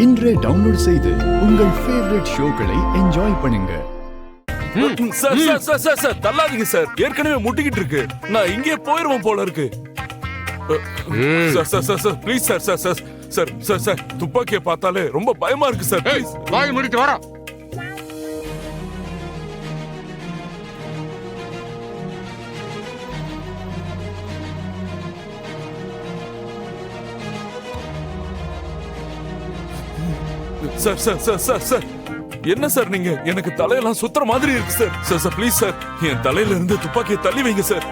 இன்றே டவுன்லோட் செய்து உங்கள் ஃபேவரட் ஷோக்களை என்ஜாய் பண்ணுங்க. Sir sir sir sir sir தள்ளாதீங்க சார், ஏற்கனவே முட்டிக்கிட்டு இருக்கு. நான் இங்கே போயிருவோம் போல இருக்கு. Sir sir sir sir please sir sir sir sir sir sir துப்பாக்கியை பார்த்தாலே ரொம்ப பயமா இருக்கு சார். ப்ளீஸ் வாய் மூடிட்டு வர. Sir sir sir sir sir என்ன சார் நீங்க? எனக்கு தலையெல்லாம் சுத்துற மாதிரி இருக்கு sir. Sir sir please sir, என் தலையில இருந்து துப்பாக்கியை தள்ளி வைங்க சார்.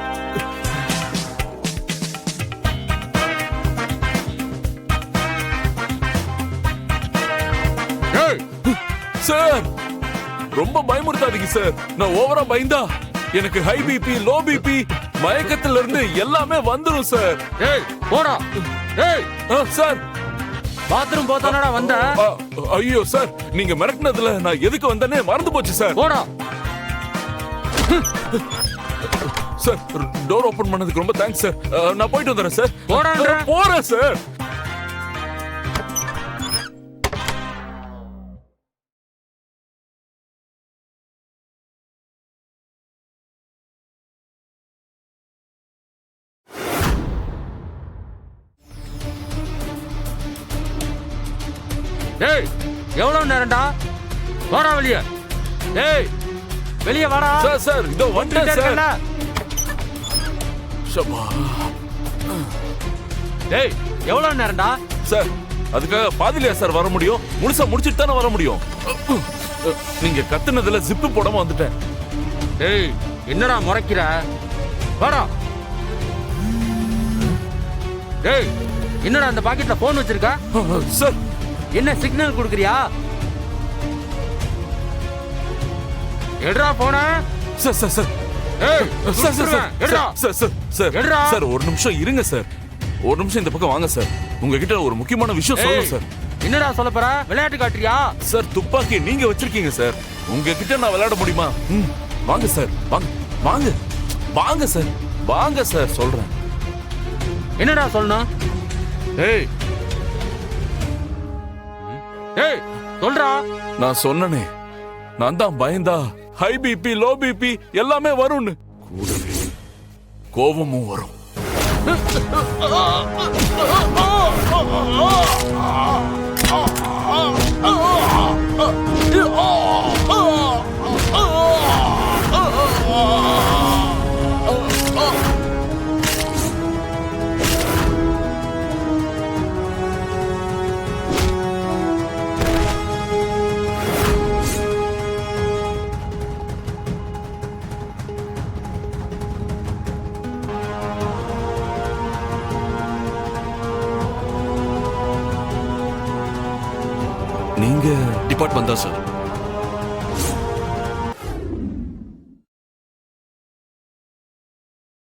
சார் ரொம்ப பயமுறுத்தாதீங்க சார். நான் ஓவரா பயந்தா எனக்கு ஹை பிபி, லோ பிபி, மயக்கத்துல இருந்து எல்லாமே வந்துரும் சார். ஏய் போடா. ஏய் சார் பாத்ரூம் போதானடா வந்த? ஐயோ சார், நீங்க மிரட்டினதுல நான் எதுக்கு வந்தேனே மறந்து போச்சு சார். போடா. சார் டோர் ஓபன் பண்ணதுக்கு ரொம்ப தேங்க்ஸ் சார். நான் போயிட்டு வந்துறேன் சார். போடா. போறேன் சார். ஏய் எவ்வளவு நேரம்டா? வாடா வெளிய. ஏய் வெளிய வாடா. சார் சார் இதோ வந்துட்டேன் சார். ஷபா. ஏய் எவ்வளவு நேரம்டா? சார் அதுக்காக பாதிலையா சார் வர முடியும்? முழுசா முடிச்சிட்டு தானே வர முடியும். நீங்க கத்துனதுல ஜிப்பு போடாம வந்துட்டேன். ஏய் என்னடா முறைக்கிற? வாடா. ஏய் என்னடா அந்த பாக்கெட்ல போன் வச்சிருக்க? சார் என்ன சிக்னல் கொடுக்கறியா? எடுறா போன. சார் சார் சார் ஏய் சார் சார் சார் எடுறா. சார் சார் சார் எடுறா. சார் ஒரு நிமிஷம் இருங்க சார். ஒரு நிமிஷம் இந்த பக்கம் வாங்க சார். உங்ககிட்ட ஒரு முக்கியமான விஷயம் சொல்லணும் சார். என்னடா சொல்ல போற? விளையாட்டு காட்டுறியா? சார் துப்பாக்கி நீங்க வச்சிருக்கீங்க சார். உங்ககிட்ட நான் விளையாட முடியுமா? வாங்க சார், வாங்க வாங்க வாங்க சார், வாங்க சார் சொல்றேன். என்னடா சொல்லணும்? ஏய் ஏய் சொல்றா. நான் சொன்னனே, நான் தான் பயந்தா ஹை பிபி, லோ பிபி எல்லாமே வரும்னு. கூடவே கோபமும் வரும். நீங்க டிபார்ட்மெண்ட் தான் சார்.